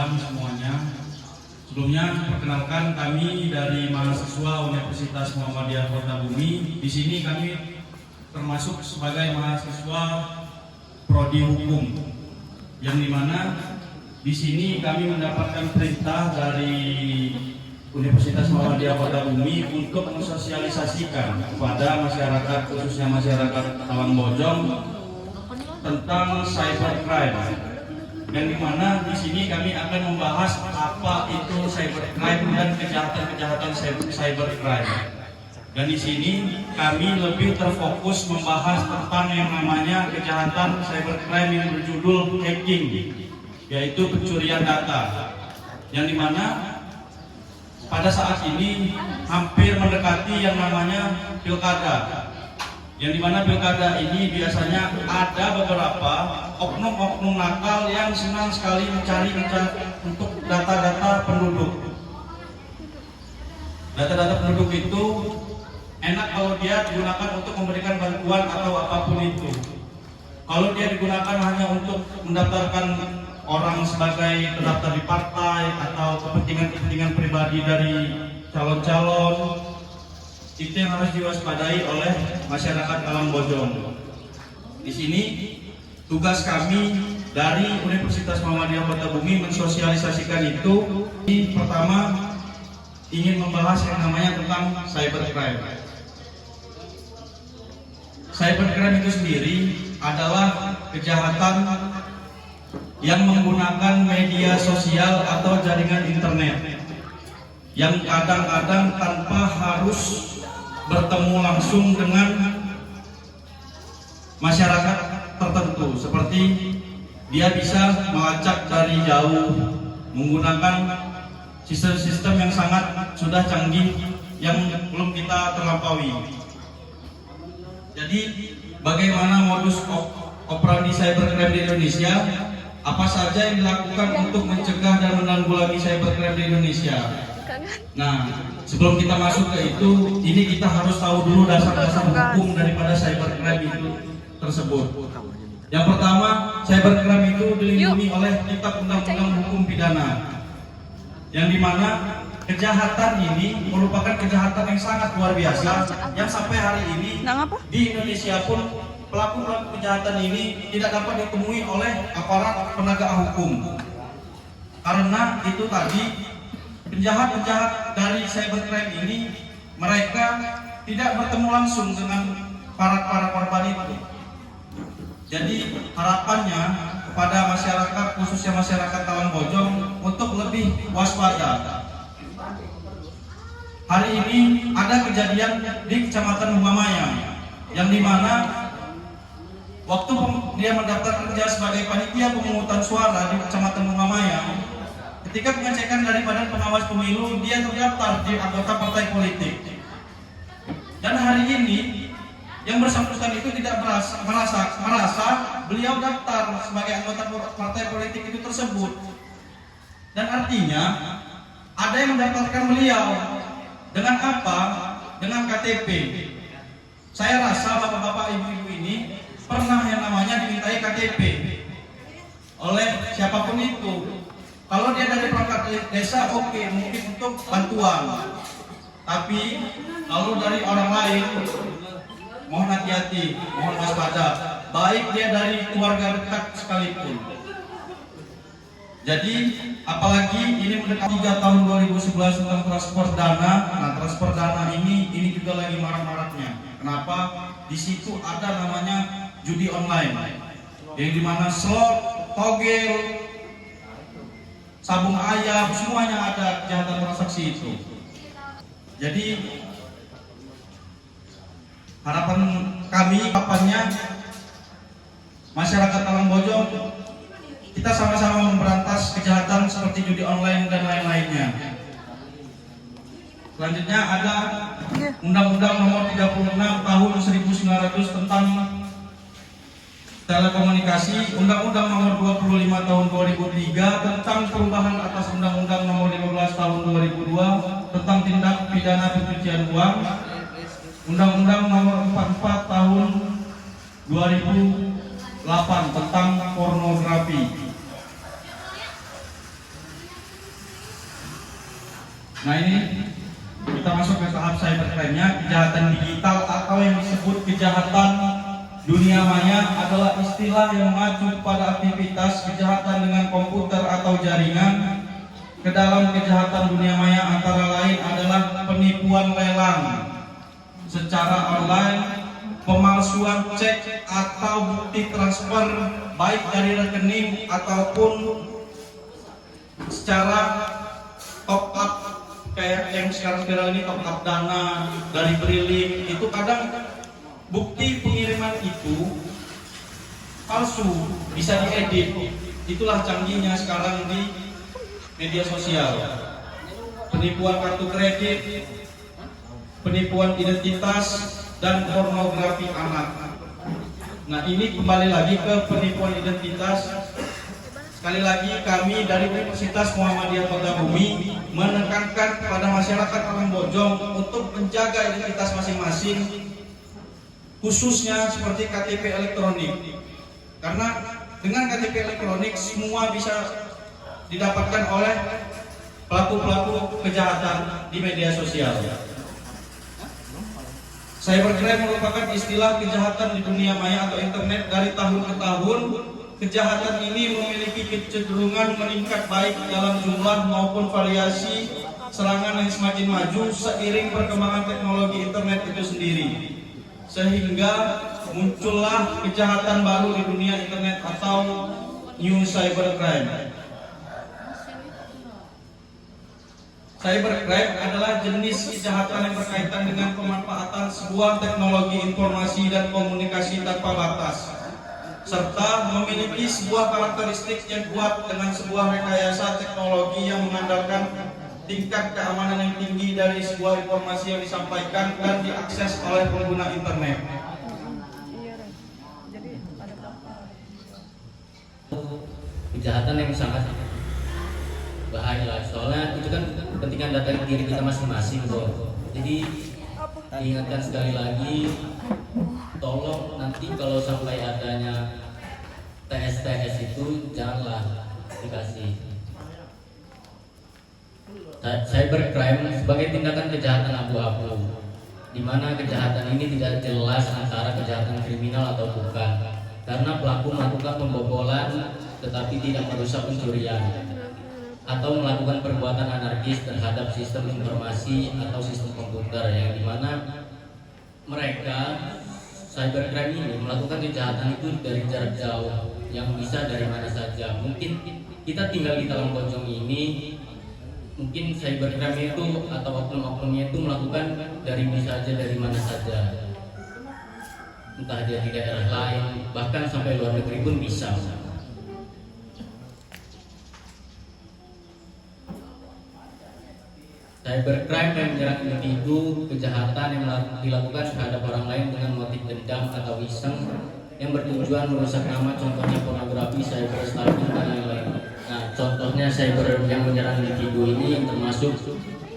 siang semuanya. Sebelumnya perkenalkan kami dari mahasiswa Universitas Muhammadiyah Kota Bumi. Di sini kami termasuk sebagai mahasiswa prodi hukum, yang dimana di sini kami mendapatkan perintah dari Universitas Muhammadiyah Kota Bumi untuk mensosialisasikan kepada masyarakat, khususnya masyarakat Talangbojong, tentang cybercrime. Yang dimana di sini kami akan membahas apa itu cybercrime dan kejahatan-kejahatan cybercrime. Dan di sini kami lebih terfokus membahas tentang yang namanya kejahatan cybercrime yang berjudul hacking, yaitu pencurian data. Yang dimana pada saat ini hampir mendekati yang namanya pilkada. Yang dimana pilkada ini biasanya ada beberapa oknum-oknum nakal yang senang sekali mencari untuk data-data penduduk. Data-data penduduk itu enak kalau dia digunakan untuk memberikan bantuan atau apapun itu. Kalau dia digunakan hanya untuk mendaftarkan orang sebagai terdaftar di partai atau kepentingan-kepentingan pribadi dari calon-calon, itu yang harus diwaspadai oleh masyarakat Talangbojong. Di sini tugas kami dari Universitas Muhammadiyah Kota Bumi mensosialisasikan itu. Pertama, ingin membahas yang namanya tentang cybercrime. Cybercrime itu sendiri adalah kejahatan yang menggunakan media sosial atau jaringan internet, yang kadang-kadang tanpa harus bertemu langsung dengan masyarakat tertentu, seperti dia bisa melacak dari jauh menggunakan sistem-sistem yang sangat sudah canggih yang belum kita terlampaui. Jadi bagaimana modus operandi cybercrime di Indonesia? Apa saja yang dilakukan untuk mencegah dan menanggulangi cybercrime di Indonesia? Nah, sebelum kita masuk ke itu, ini kita harus tahu dulu dasar-dasar hukum daripada cybercrime itu tersebut. Yang pertama, cybercrime itu dilindungi oleh Kitab Undang-Undang Hukum Pidana, yang dimana kejahatan ini merupakan kejahatan yang sangat luar biasa, yang sampai hari ini di Indonesia pun pelaku-pelaku kejahatan ini tidak dapat ditemui oleh aparat penegak hukum. Karena itu tadi, penjahat-penjahat dari cybercrime ini mereka tidak bertemu langsung dengan para korban itu. Jadi harapannya kepada masyarakat, khususnya masyarakat Talangbojong, untuk lebih waspada. Hari ini ada kejadian di Kecamatan Bungamaya, yang dimana waktu dia mendaftar kerja sebagai panitia pemungutan suara di Kecamatan Bungamaya, ketika pengecekan dari Badan Pengawas Pemilu, dia terdaftar di anggota partai politik. Dan hari ini yang bersangkutan itu tidak merasa beliau daftar sebagai anggota partai politik itu tersebut. Dan artinya ada yang mendaftarkan beliau dengan apa? Dengan KTP. Saya rasa bapak-bapak, ibu-ibu ini pernah yang namanya dimintai KTP oleh siapapun itu. Kalau dia dari perangkat desa, oke, mungkin untuk bantuan. Tapi kalau dari orang lain, mohon hati-hati, mohon waspada. Baik dia dari keluarga dekat sekalipun. Jadi, apalagi ini mendekati 3 tahun 2011 tentang transfer dana. Nah, transfer dana ini juga lagi marak-maraknya. Kenapa? Di situ ada namanya judi online, yang dimana slot, togel, sabung ayam, semuanya ada kejahatan transaksi itu. Jadi harapan kami, masyarakat Talangbojong, kita sama-sama memberantas kejahatan seperti judi online dan lain-lainnya. Selanjutnya ada Undang-Undang Nomor 36 Tahun 1900 tentang Telekomunikasi, Undang-Undang Nomor 25 Tahun 2003 tentang perubahan atas Undang-Undang Nomor 15 Tahun 2002 tentang tindak pidana pencucian uang, Undang-Undang Nomor 44 Tahun 2008 tentang pornografi. Nah ini kita masuk ke tahap cybercrime-nya. Kejahatan digital atau yang disebut kejahatan dunia maya adalah istilah yang mengacu pada aktivitas kejahatan dengan komputer atau jaringan. Ke dalam kejahatan dunia maya antara lain adalah penipuan lelang secara online, pemalsuan cek atau bukti transfer baik dari rekening ataupun secara top up, kayak yang sekarang viral ini, top up dana dari Briling. Itu kadang bukti pengiriman itu palsu, bisa diedit. Itulah canggihnya sekarang di media sosial. Penipuan kartu kredit, penipuan identitas, dan pornografi anak. Nah ini kembali lagi ke penipuan identitas. Sekali lagi kami dari Universitas Muhammadiyah Kota Bumi menekankan kepada masyarakat Alang Bojong untuk menjaga identitas masing-masing, khususnya seperti KTP elektronik. Karena dengan KTP elektronik semua bisa didapatkan oleh pelaku-pelaku kejahatan di media sosial. Cybercrime merupakan istilah kejahatan di dunia maya atau internet dari tahun ke tahun. Kejahatan ini memiliki kecenderungan meningkat baik dalam jumlah maupun variasi serangan yang semakin maju seiring perkembangan teknologi internet itu sendiri. Sehingga muncullah kejahatan baru di dunia internet atau new cybercrime. Cybercrime adalah jenis kejahatan yang berkaitan dengan pemanfaatan sebuah teknologi informasi dan komunikasi tanpa batas, serta memiliki sebuah karakteristik yang kuat dengan sebuah rekayasa teknologi yang mengandalkan tingkat keamanan yang tinggi dari sebuah informasi yang disampaikan dan diakses oleh pengguna internet. Kejahatan yang sangat bahaya, soalnya itu kan kepentingan data diri kita masing-masing, bro. Jadi diingatkan sekali lagi, tolong nanti kalau sampai adanya TS itu janganlah dikasih. Cybercrime sebagai tindakan kejahatan abu-abu, di mana kejahatan ini tidak jelas antara kejahatan kriminal atau bukan, karena pelaku melakukan pembobolan tetapi tidak merusak pencurian, atau melakukan perbuatan anarkis terhadap sistem informasi atau sistem komputer, yang dimana mereka cybercrime ini melakukan kejahatan itu dari jarak jauh, yang bisa dari mana saja. Mungkin kita tinggal di Talang Bojong ini, mungkin cybercrime itu atau oknum-oknumnya itu melakukan dari bisa saja, dari mana saja, entah dia di daerah lain, bahkan sampai luar negeri pun bisa. Cybercrime yang menyerang individu, kejahatan yang dilakukan terhadap orang lain dengan motif dendam atau iseng, yang bertujuan merusak nama, contohnya pornografi, cyberstalking, dan lain-lain. Nah, contohnya cyber yang menyerang individu ini yang termasuk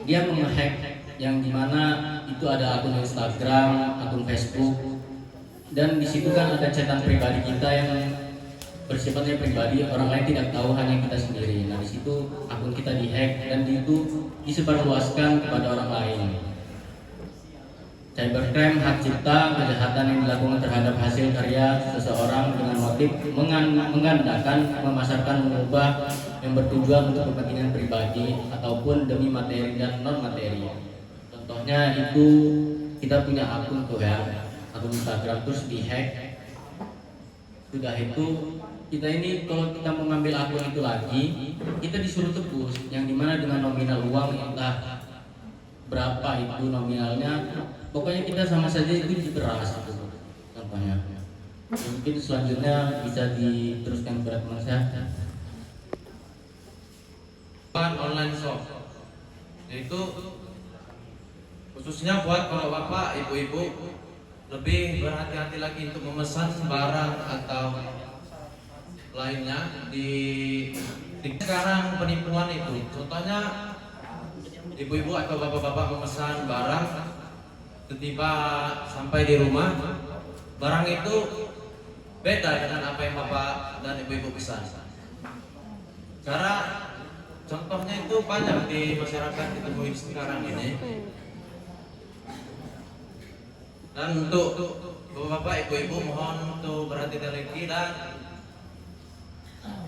dia menghack, yang dimana itu ada akun Instagram, akun Facebook, dan di situ kan ada chatan pribadi kita yang bersifatnya pribadi, orang lain tidak tahu, hanya kita sendiri. Nah, di situ akun kita dihack dan itu disebarluaskan kepada orang lain. Cybercrime hak cipta, kejahatan yang dilakukan terhadap hasil karya seseorang dengan motif menggandakan, memasarkan, mengubah, yang bertujuan untuk kepentingan pribadi ataupun demi materi dan non materi. Contohnya itu kita punya akun tuh ya, akun Instagram terus dihack. Sudah itu kita ini kalau kita mau ngambil akun itu lagi, kita disuruh tebus, yang dimana dengan nominal uang entah berapa itu nominalnya, pokoknya kita sama saja itu diperas itu contohnya. Mungkin selanjutnya bisa diteruskan kepada teman saya. Online shop, yaitu khususnya buat kalau bapak, ibu-ibu lebih berhati-hati lagi untuk memesan barang atau lainnya di sekarang penipuan itu. Contohnya ibu-ibu atau bapak-bapak memesan barang, tiba sampai di rumah barang itu beda dengan apa yang bapak dan ibu-ibu pesan. Cara Contohnya itu banyak di masyarakat ditemui sekarang ini. Dan untuk bapak ibu-ibu mohon untuk berhati-hati lagi dan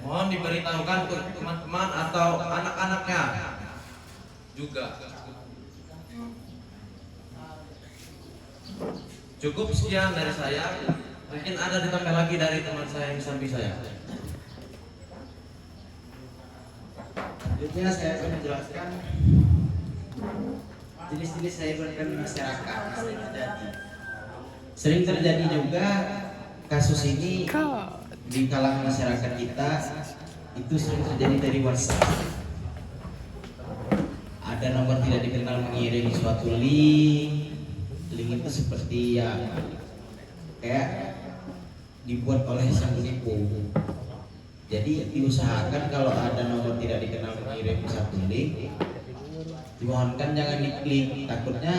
mohon diberitahukan ke teman-teman atau anak-anaknya juga. Cukup sekian dari saya. Mungkin ada ditambah lagi dari teman saya yang samping saya. Selanjutnya saya akan menjelaskan jenis-jenis cybercrime di masyarakat yang sering terjadi. Sering terjadi juga kasus ini di kalangan masyarakat kita itu sering terjadi dari WhatsApp. Ada nomor tidak dikenal mengirim suatu link itu seperti yang kayak dibuat oleh sang penipu. Jadi diusahakan kalau ada nomor tidak dikenal mengirim satu link, dimohonkan jangan diklik, takutnya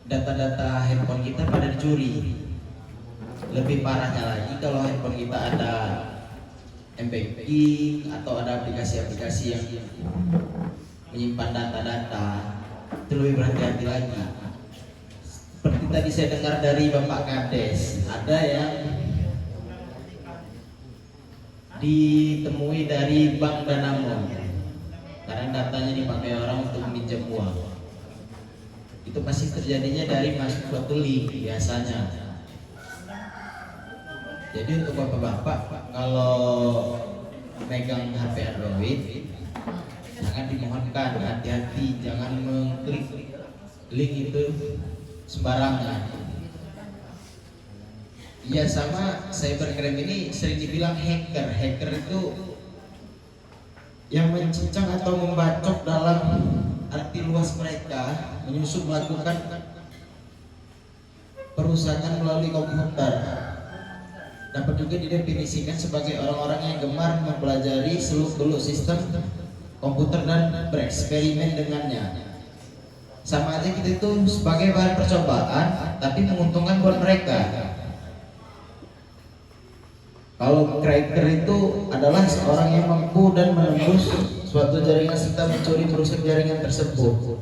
data-data handphone kita pada dicuri. Lebih parahnya lagi kalau handphone kita ada m-banking atau ada aplikasi-aplikasi yang menyimpan data-data, itu lebih berhati-hati lagi. Seperti tadi saya dengar dari Bapak Kades, ada yang ditemui dari Bank Danamon karena datanya dipakai orang untuk meminjam uang. Itu pasti terjadinya dari masuk suatu link biasanya. Jadi untuk bapak-bapak kalau megang HP Android sangat dimohonkan hati-hati, jangan mengklik link itu sembarangan. Ya, sama cybercrime ini sering dibilang hacker. Hacker itu yang mencincang atau membacok dalam arti luas mereka, menyusup melakukan perusakan melalui komputer. Dapat juga didefinisikan sebagai orang-orang yang gemar mempelajari seluk-beluk sistem komputer dan bereksperimen dengannya. Sama aja kita itu sebagai bahan percobaan, tapi menguntungkan buat mereka. Kalau cracker itu adalah seorang yang mampu dan menembus suatu jaringan serta mencuri merusak jaringan tersebut.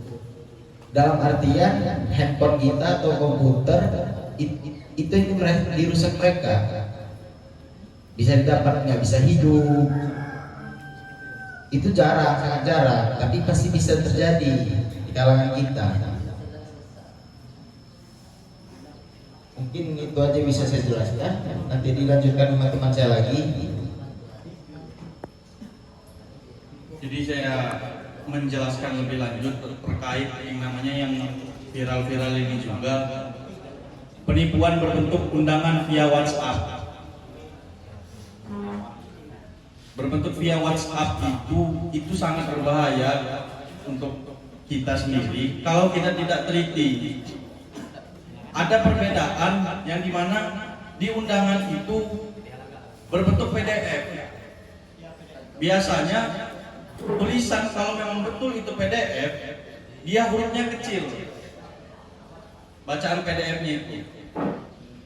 Dalam artian handphone kita atau komputer itu dirusak mereka. Bisa didapat, nggak bisa hidup. Itu jarang, sangat jarang, tapi pasti bisa terjadi di kalangan kita. Mungkin itu aja bisa saya jelaskan. Nanti dilanjutkan sama teman saya lagi. Jadi saya menjelaskan lebih lanjut terkait yang namanya yang viral-viral ini juga, penipuan berbentuk undangan via WhatsApp. Berbentuk via WhatsApp itu sangat berbahaya untuk kita sendiri kalau kita tidak teliti. Ada perbedaan yang dimana di undangan itu berbentuk PDF. Biasanya tulisan kalau memang betul itu PDF, dia hurufnya kecil. Bacaan PDF-nya itu.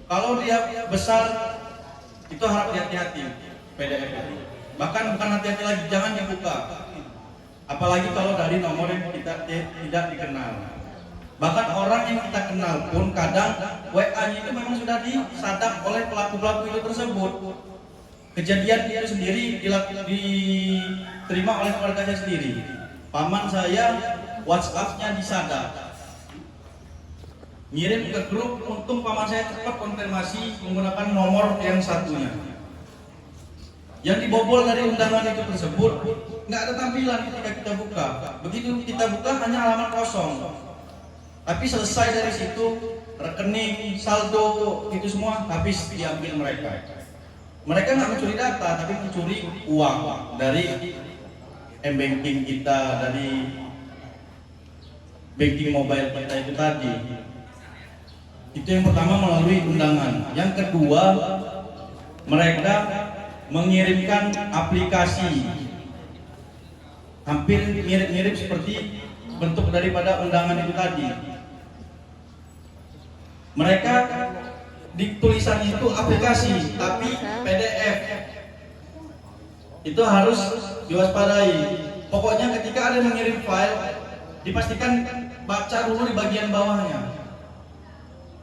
Kalau dia besar, itu harap hati-hati PDF itu. Bahkan bukan hati-hati lagi, jangan dibuka. Apalagi kalau dari nomor yang kita tidak dikenal. Bahkan orang yang kita kenal pun kadang WA-nya itu memang sudah disadap oleh pelaku-pelaku itu tersebut. Kejadian itu sendiri diterima oleh keluarga saya sendiri. Paman saya WhatsApp-nya disadap, ngirim ke grup, untung paman saya cepat konfirmasi menggunakan nomor yang satunya. Yang dibobol dari undangan itu tersebut nggak ada tampilan ketika kita buka. Begitu kita buka hanya halaman kosong. Tapi selesai dari situ rekening, saldo itu semua habis diambil mereka. Mereka nggak mencuri data, tapi mencuri uang dari m-banking kita, dari banking mobile kita itu tadi. Itu yang pertama melalui undangan. Yang kedua, mereka mengirimkan aplikasi hampir mirip-mirip seperti bentuk daripada undangan itu tadi. Mereka di tulisan itu aplikasi tapi PDF. Itu harus diwaspadai. Pokoknya ketika ada yang mengirim file, dipastikan baca dulu di bagian bawahnya.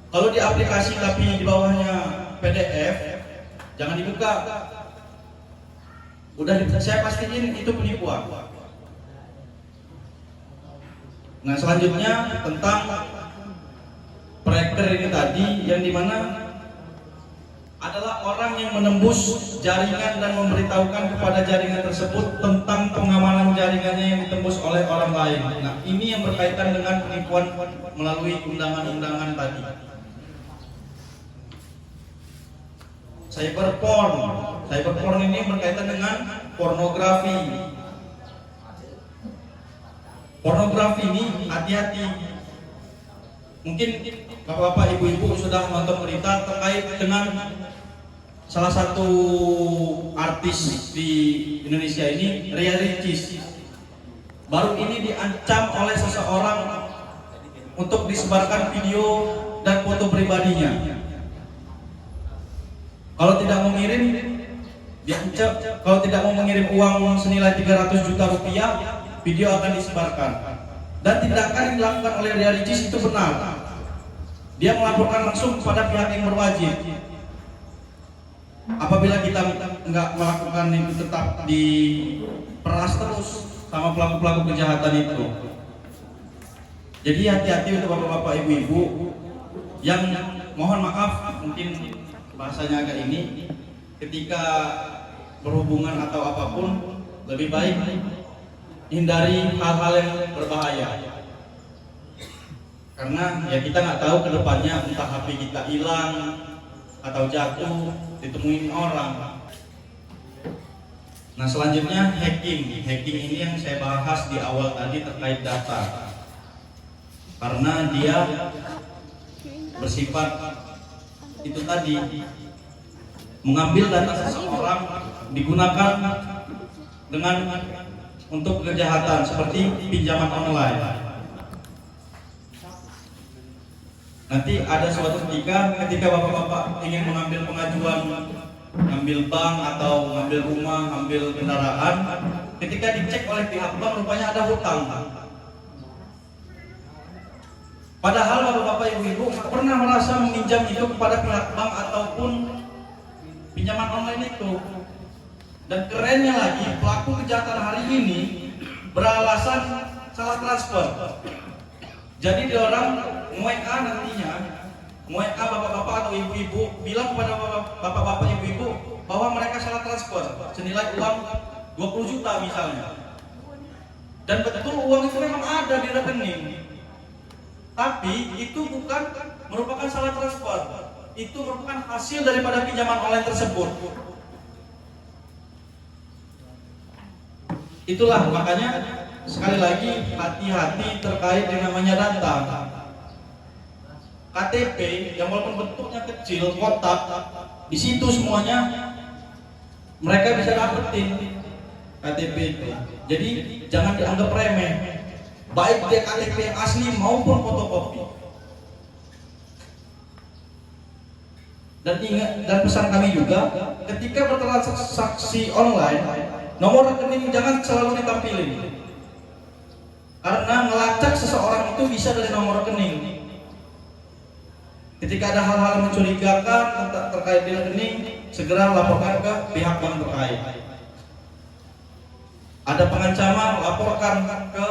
Kalau di aplikasi tapi di bawahnya PDF, jangan dibuka. Saya pastiin itu penipuan. Nah, selanjutnya tentang breaker ini tadi, yang dimana adalah orang yang menembus jaringan dan memberitahukan kepada jaringan tersebut tentang pengamanan jaringannya yang ditembus oleh orang lain. Nah, ini yang berkaitan dengan penipuan melalui undangan-undangan tadi. Cyberporn ini berkaitan dengan pornografi. Pornografi ini hati-hati. Mungkin bapak-bapak, ibu-ibu sudah nonton berita terkait dengan salah satu artis di Indonesia ini, Ria Ricis. Baru ini diancam oleh seseorang untuk disebarkan video dan foto pribadinya. Kalau tidak mau mengirim, diancam. Kalau tidak mau mengirim uang senilai 300 juta rupiah, video akan disebarkan. Dan tindakan yang dilakukan oleh Ria Ricis itu benar. Dia melaporkan langsung kepada pihak yang berwajib. Apabila kita nggak melakukan itu, tetap diperas terus sama pelaku-pelaku kejahatan itu. Jadi hati-hati untuk bapak-bapak, ibu-ibu yang mohon maaf mungkin bahasanya agak ini, ketika berhubungan atau apapun lebih baik hindari hal-hal yang berbahaya. Karena ya kita nggak tahu ke depannya, entah HP kita hilang atau jatuh, ditemuin orang. Nah, selanjutnya hacking. Hacking ini yang saya bahas di awal tadi terkait data. Karena dia bersifat itu tadi, mengambil data seseorang digunakan dengan untuk kejahatan seperti pinjaman online. Nanti ada suatu ketika bapak-bapak ingin mengambil pengajuan, ngambil bank atau ngambil rumah, ngambil kendaraan, ketika dicek oleh pihak bank rupanya ada hutang. Padahal bapak-bapak, ibu-ibu pernah merasa meminjam itu kepada pihak bank ataupun pinjaman online itu. Dan kerennya lagi, pelaku kejahatan hari ini beralasan salah transfer. Jadi dia orang nge-WA nantinya, nge-WA bapak-bapak atau ibu-ibu, bilang kepada bapak-bapak, ibu-ibu bahwa mereka salah transfer senilai uang 20 juta misalnya. Dan betul uang itu memang ada di rekening. Tapi itu bukan merupakan salah transfer. Itu merupakan hasil daripada pinjaman online tersebut. Itulah makanya sekali lagi hati-hati terkait yang namanya data. KTP yang walaupun bentuknya kecil, kotak, di situ semuanya mereka bisa dapetin KTP itu. Jadi jangan dianggap remeh, baik dia KTP yang asli maupun fotokopi. Dan ingat, dan pesan kami juga, ketika bertransaksi online, nomor rekening jangan selalu ditampilin. Karena ngelacak seseorang itu bisa dari nomor rekening. Ketika ada hal-hal mencurigakan terkait di rekening, segera laporkan ke pihak bank terkait. Ada pengancaman, laporkan ke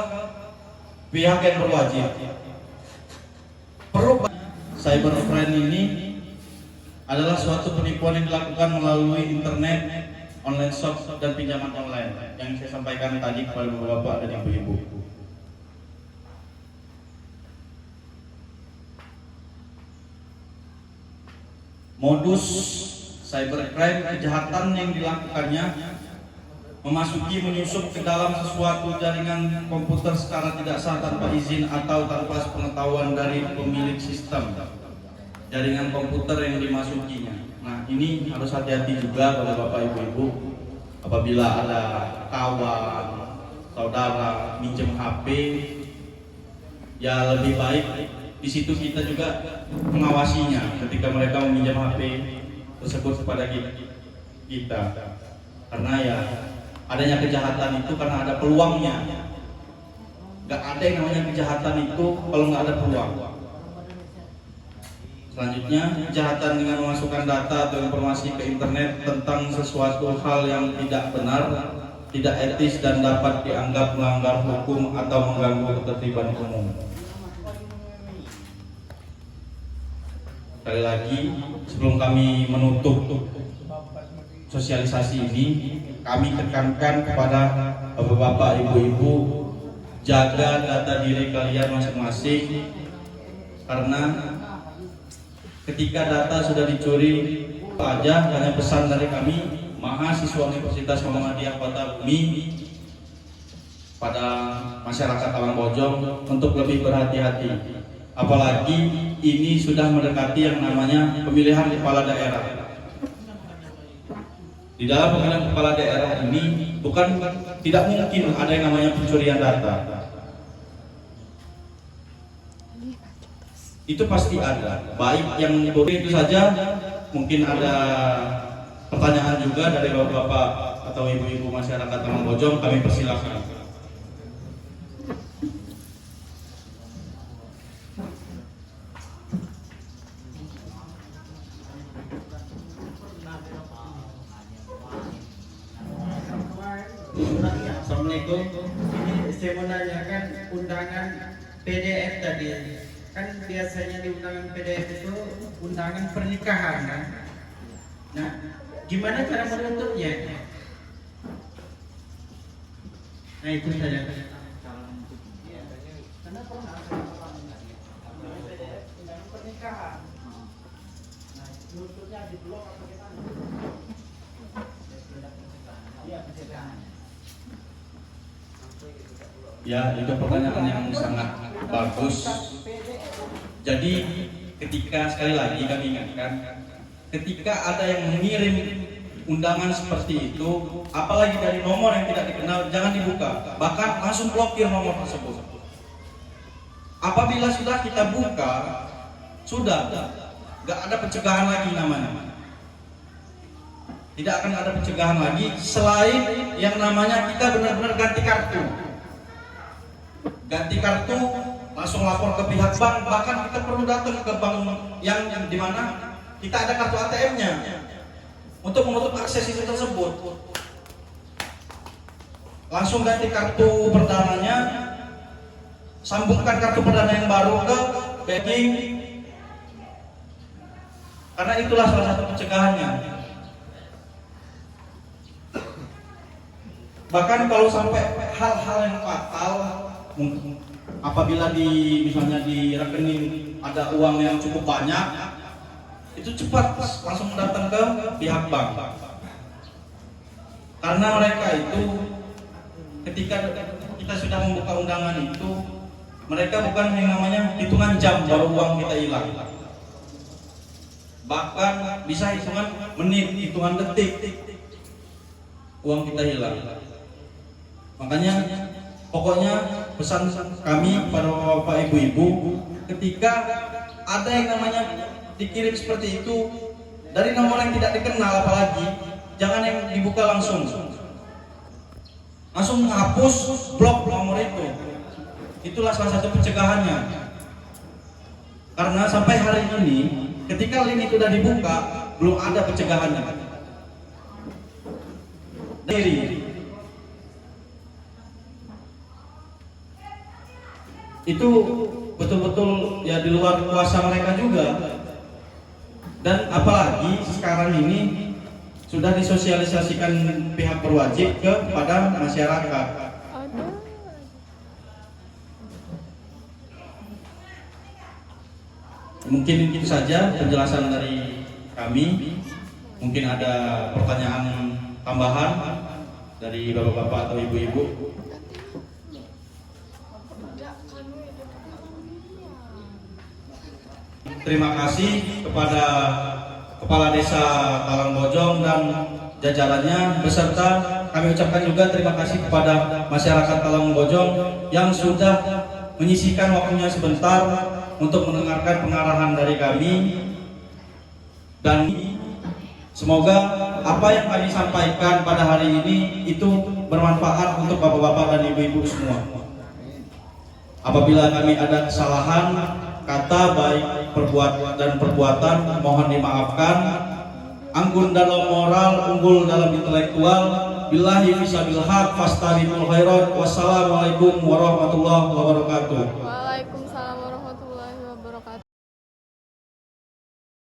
pihak yang berwajib. Perlu cybercrime ini adalah suatu penipuan yang dilakukan melalui internet, online shop dan pinjaman online yang saya sampaikan tadi kepada bapak dan ibu-ibu. Modus cybercrime, kejahatan yang dilakukannya memasuki, menyusup ke dalam sesuatu jaringan komputer secara tidak sah tanpa izin atau tanpa pengetahuan dari pemilik sistem jaringan komputer yang dimasukinya. Nah, ini harus hati-hati juga pada bapak ibu-ibu apabila ada kawan, saudara minjem HP, ya lebih baik di situ kita juga mengawasinya ketika mereka meminjam HP tersebut kepada kita. Karena ya adanya kejahatan itu karena ada peluangnya. Gak ada yang namanya kejahatan itu kalau nggak ada peluang. Selanjutnya, kejahatan dengan memasukkan data atau informasi ke internet tentang sesuatu hal yang tidak benar, tidak etis dan dapat dianggap melanggar hukum atau mengganggu ketertiban umum. Sekali lagi, sebelum kami menutup sosialisasi ini, kami tekankan kepada bapak-bapak, ibu-ibu, jaga data diri kalian masing-masing, karena ketika data sudah dicuri aja, hanya pesan dari kami mahasiswa Universitas Muhammadiyah Kota Bumi pada masyarakat Talangbojong untuk lebih berhati-hati, apalagi ini sudah mendekati yang namanya pemilihan kepala daerah. Di dalam pemilihan kepala daerah ini tidak mungkin ada yang namanya pencurian data. Itu pasti ada. Baik yang itu saja, mungkin ada pertanyaan juga dari bapak-bapak atau ibu-ibu masyarakat Talangbojong, kami persilakan. Assalamualaikum. Ini saya mau nanyakan undangan PDF tadi. Kan biasanya di undangan PDF itu undangan pernikahan kan. Nah, gimana cara menutupnya? Nah itu saja. Ya, itu pertanyaan yang sangat bagus. Jadi ketika, sekali lagi kami ingatkan, ketika ada yang mengirim undangan seperti itu, apalagi dari nomor yang tidak dikenal, jangan dibuka, bahkan langsung blokir nomor tersebut. Apabila sudah kita buka, sudah gak ada pencegahan lagi namanya. Tidak akan ada pencegahan lagi selain yang namanya kita benar-benar ganti kartu. Ganti kartu, langsung lapor ke pihak bank, bahkan kita perlu datang ke bank yang di mana kita ada kartu ATM-nya untuk menutup akses itu tersebut. Langsung ganti kartu perdananya, sambungkan kartu perdana yang baru ke banking, karena itulah salah satu pencegahannya. Bahkan kalau sampai hal-hal yang fatal, apabila misalnya di rekening ada uang yang cukup banyak, itu cepat langsung datang ke pihak bank. Karena mereka itu ketika kita sudah membuka undangan itu, mereka bukan yang namanya hitungan jam baru uang kita hilang, bahkan bisa hitungan menit, hitungan detik uang kita hilang. Makanya pokoknya pesan kami pada bapak ibu-ibu, ketika ada yang namanya dikirim seperti itu dari nomor yang tidak dikenal, apalagi jangan yang dibuka langsung hapus, blok nomor itu. Itulah salah satu pencegahannya. Karena sampai hari ini ketika link itu sudah dibuka, belum ada pencegahannya. Itu betul-betul ya di luar kuasa mereka juga. Dan apalagi sekarang ini sudah disosialisasikan pihak berwajib kepada masyarakat. Mungkin itu saja penjelasan dari kami. Mungkin ada pertanyaan tambahan dari bapak-bapak atau ibu-ibu. Terima kasih kepada Kepala Desa Talangbojong dan jajarannya beserta kami ucapkan juga terima kasih kepada masyarakat Talangbojong yang sudah menyisihkan waktunya sebentar untuk mendengarkan pengarahan dari kami, dan semoga apa yang kami sampaikan pada hari ini itu bermanfaat untuk bapak-bapak dan ibu-ibu semua. Apabila kami ada kesalahan kata baik perbuatan mohon dimaafkan. Anggun dalam moral, unggul dalam intelektual. Billahi fisabil haq fastabikul khairat. Wassalamualaikum warahmatullahi wabarakatuh.